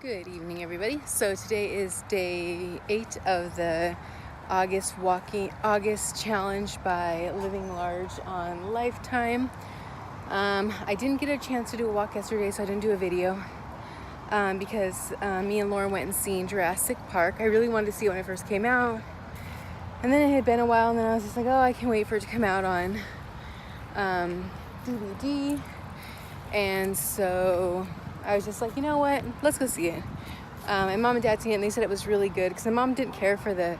Good evening, everybody. So today is day 8 of the August challenge by Living Large on Lifetime. I didn't get a chance to do a walk yesterday, so I didn't do a video because me and Lauren went and seen Jurassic Park. I really wanted to see it when it first came out, and then it had been a while, and then I was just like, oh, I can't wait for it to come out on DVD. And so I was just like, you know what, let's go see it. And mom and dad seen it, and they said it was really good because my mom didn't care for the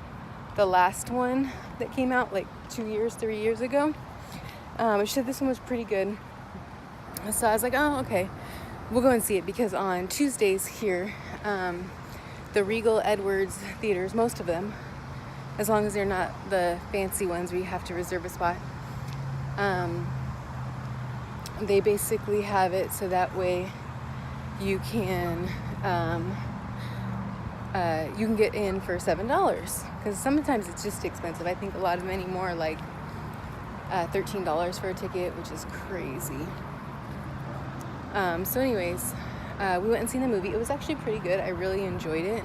last one that came out like 3 years ago. She said this one was pretty good. So I was like, oh, okay, we'll go and see it, because on Tuesdays here, the Regal Edwards theaters, most of them, as long as they're not the fancy ones where you have to reserve a spot, they basically have it so that way you can get in for $7, because sometimes it's just expensive. I think a lot of them anymore are like $13 for a ticket, which is crazy. So anyways, we went and seen the movie. It was actually pretty good. I really enjoyed it.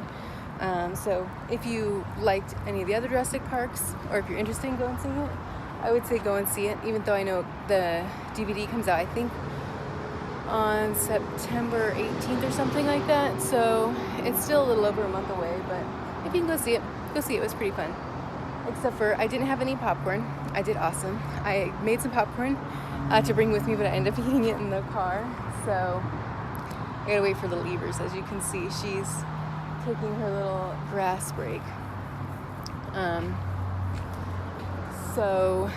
So if you liked any of the other Jurassic Parks, or if you're interested in going and seeing it, I would say go and see it, even though I know the DVD comes out, I think, on September 18th or something like that. So it's still a little over a month away, but if you can go see it, go see it. It was pretty fun. Except for I didn't have any popcorn. I did awesome. I made some popcorn to bring with me, but I ended up eating it in the car. So I gotta wait for the levers. As you can see, she's taking her little grass break. So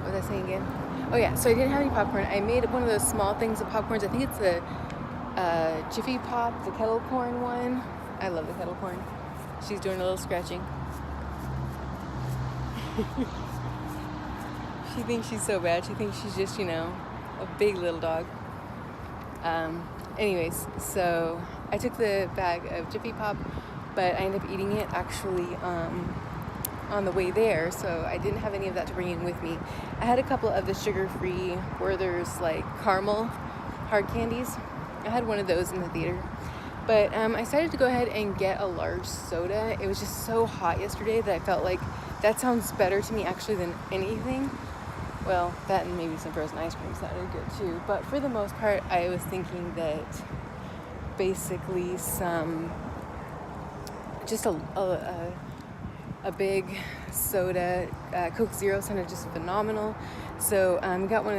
what was I saying again? Oh yeah, so I didn't have any popcorn. I made one of those small things of popcorns. I think it's the Jiffy Pop, the kettle corn one. I love the kettle corn. She's doing a little scratching. She thinks she's so bad. She thinks she's just, a big little dog. Anyways, so I took the bag of Jiffy Pop, but I ended up eating it actually on the way there, so I didn't have any of that to bring in with me. I had a couple of the sugar-free Werther's like caramel hard candies. I had one of those in the theater, but I decided to go ahead and get a large soda. It was just so hot yesterday that I felt like that sounds better to me actually than anything. Well, that and maybe some frozen ice cream sounded good too, but for the most part I was thinking that basically just a big soda, Coke Zero sounded just phenomenal. So Lauren got one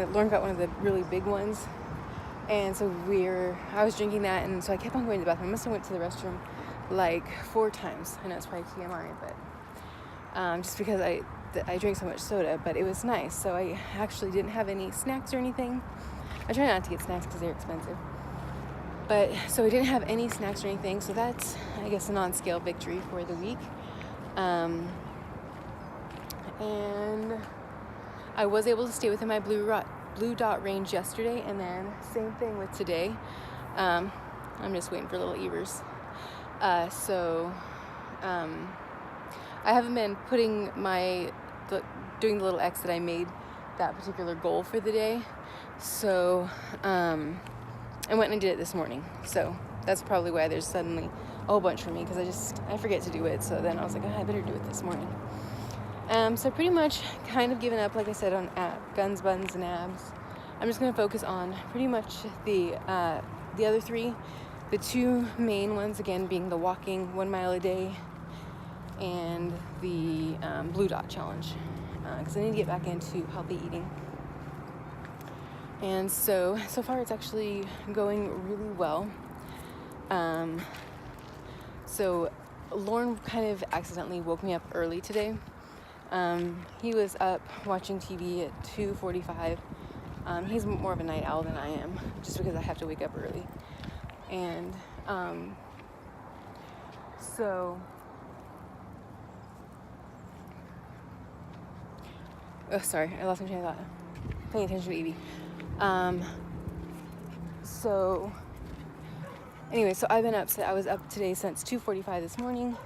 of the really big ones, and so I was drinking that, and so I kept on going to the bathroom. I must have went to the restroom like 4 times. I know it's probably TMI, but just because I drank so much soda, but it was nice. So I actually didn't have any snacks or anything. I try not to get snacks because they're expensive. But so I didn't have any snacks or anything, so that's, I guess, a non-scale victory for the week. And I was able to stay within my blue dot range yesterday, and then same thing with today. I'm just waiting for little Evers. I haven't been doing the little X that I made that particular goal for the day. So I went and did it this morning. So that's probably why there's suddenly a whole bunch for me, because I forget to do it. So then I was like, I better do it this morning. So pretty much kind of given up, like I said, on guns, buns, and abs. I'm just going to focus on pretty much the other 3. The 2 main ones, again, being the walking 1 mile a day and the Blue Dot Challenge, because I need to get back into healthy eating. And so far it's actually going really well. So Lauren kind of accidentally woke me up early today. He was up watching TV at 2:45. He's more of a night owl than I am, just because I have to wake up early. And sorry, I lost my train of thought. Paying attention to Evie. So anyway, so I've been up. I was up today since 2:45 this morning.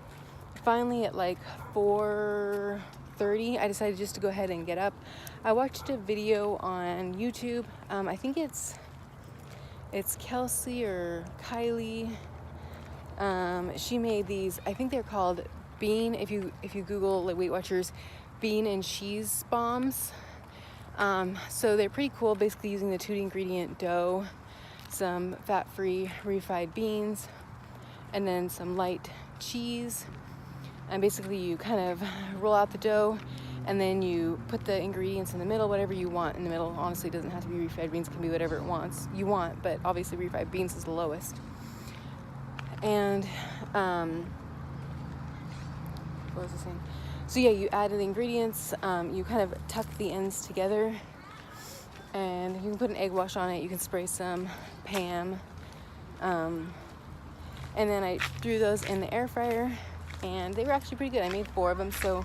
Finally, at like 4:30, I decided just to go ahead and get up. I watched a video on YouTube. I think it's Kelsey or Kylie She made these, I think they're called bean, if you Google like Weight Watchers, bean and cheese bombs. So they're pretty cool, basically using the 2 ingredient dough, some fat-free refried beans, and then some light cheese. And basically you kind of roll out the dough, and then you put the ingredients in the middle, whatever you want in the middle. Honestly, it doesn't have to be refried beans, it can be whatever you want, but obviously refried beans is the lowest. And what was I saying? So yeah, you add the ingredients, you kind of tuck the ends together, and you can put an egg wash on it, you can spray some Pam, and then I threw those in the air fryer, and they were actually pretty good. I made 4 of them, so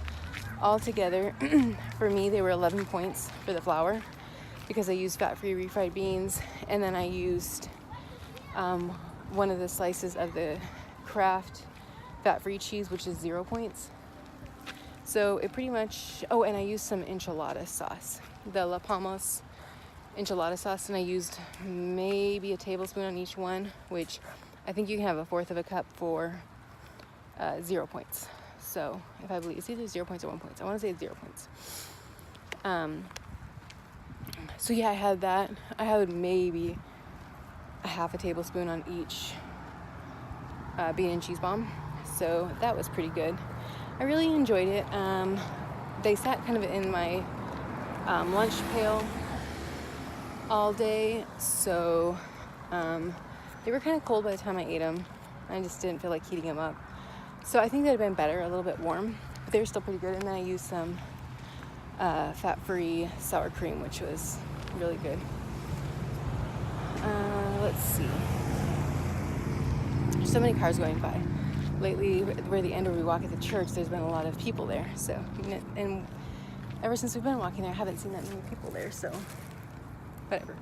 all together, for me, they were 11 points for the flour, because I used fat-free refried beans, and then I used one of the slices of the Kraft fat-free cheese, which is 0 points. So it pretty much, oh, and I used some enchilada sauce, the La Palmas enchilada sauce, and I used maybe a tablespoon on each one, which I think you can have 1/4 of a cup for 0 points. So if I believe it's either 0 points or 1 point. I want to say it's 0 points. So yeah, I had that. I had maybe a 1/2 tablespoon on each bean and cheese bomb. So that was pretty good. I really enjoyed it. They sat kind of in my lunch pail all day, so they were kind of cold by the time I ate them. I just didn't feel like heating them up. So I think they'd have been better, a little bit warm, but they were still pretty good. And then I used some fat-free sour cream, which was really good. Let's see. There's so many cars going by. Lately, where the end where we walk at the church, there's been a lot of people there. So, and ever since we've been walking there, I haven't seen that many people there. So, whatever.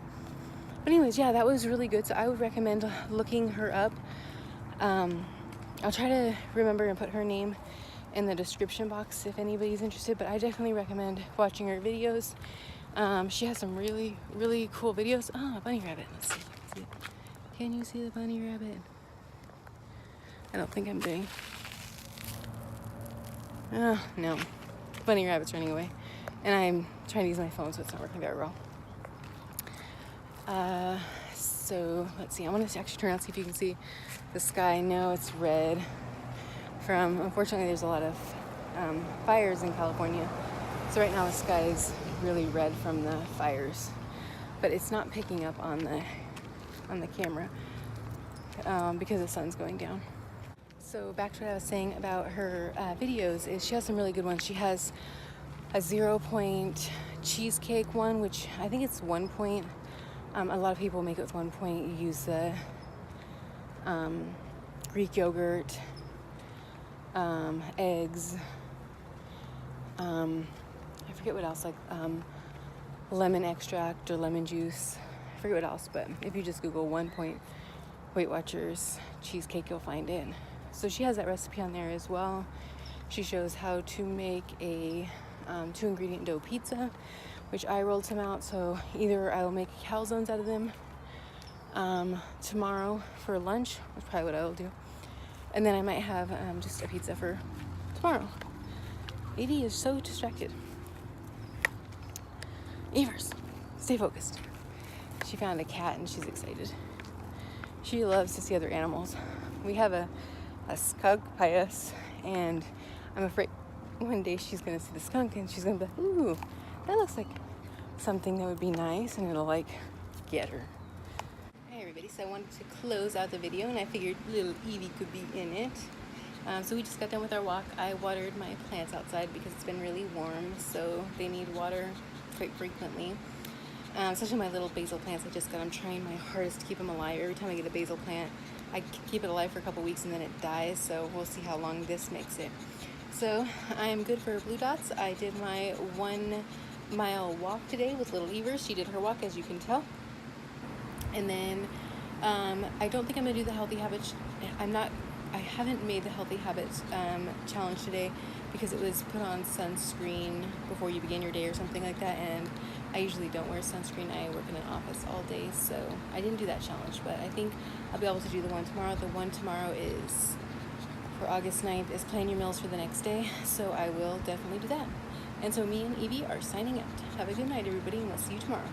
But anyways, yeah, that was really good. So I would recommend looking her up. I'll try to remember and put her name in the description box if anybody's interested. But I definitely recommend watching her videos. She has some really, really cool videos. Oh, a bunny rabbit. Let's see. Can you see the bunny rabbit? I don't think I'm doing. Oh, no. Bunny rabbit's running away. And I'm trying to use my phone, so it's not working very well. So, let's see. I want to actually turn around and see if you can see the sky. No, it's red. Unfortunately, there's a lot of fires in California. So right now the sky is really red from the fires. But it's not picking up on the camera because the sun's going down. So back to what I was saying about her videos is she has some really good ones. She has a 0 point cheesecake one, which I think it's 1 point. A lot of people make it with 1 point. You use the Greek yogurt, eggs, I forget what else, like lemon extract or lemon juice. I forget what else, but if you just Google 1 point Weight Watchers cheesecake, you'll find it. So she has that recipe on there as well. She shows how to make a 2 ingredient dough pizza, which I rolled some out. So either I will make calzones out of them tomorrow for lunch, which is probably what I will do. And then I might have just a pizza for tomorrow. Evie is so distracted. Evers, stay focused. She found a cat and she's excited. She loves to see other animals. We have a skunk by us, and I'm afraid one day she's gonna see the skunk and she's gonna be like, ooh, that looks like something that would be nice, and it'll like get her. Hey everybody, so I wanted to close out the video and I figured little Evie could be in it. So we just got done with our walk. I watered my plants outside because it's been really warm, so they need water quite frequently. Especially my little basil plants. I'm trying my hardest to keep them alive. Every time I get a basil plant, I keep it alive for a couple weeks and then it dies, so we'll see how long this makes it. So I am good for blue dots. I did my 1 mile walk today with little Evers. She did her walk, as you can tell. And then I don't think I'm going to do the healthy habits. I'm not I haven't made the Healthy Habits challenge today because it was put on sunscreen before you begin your day or something like that, and I usually don't wear sunscreen. I work in an office all day, so I didn't do that challenge, but I think I'll be able to do the one tomorrow. The one tomorrow is for August 9th is plan your meals for the next day, so I will definitely do that. And so me and Evie are signing out. Have a good night, everybody, and we'll see you tomorrow.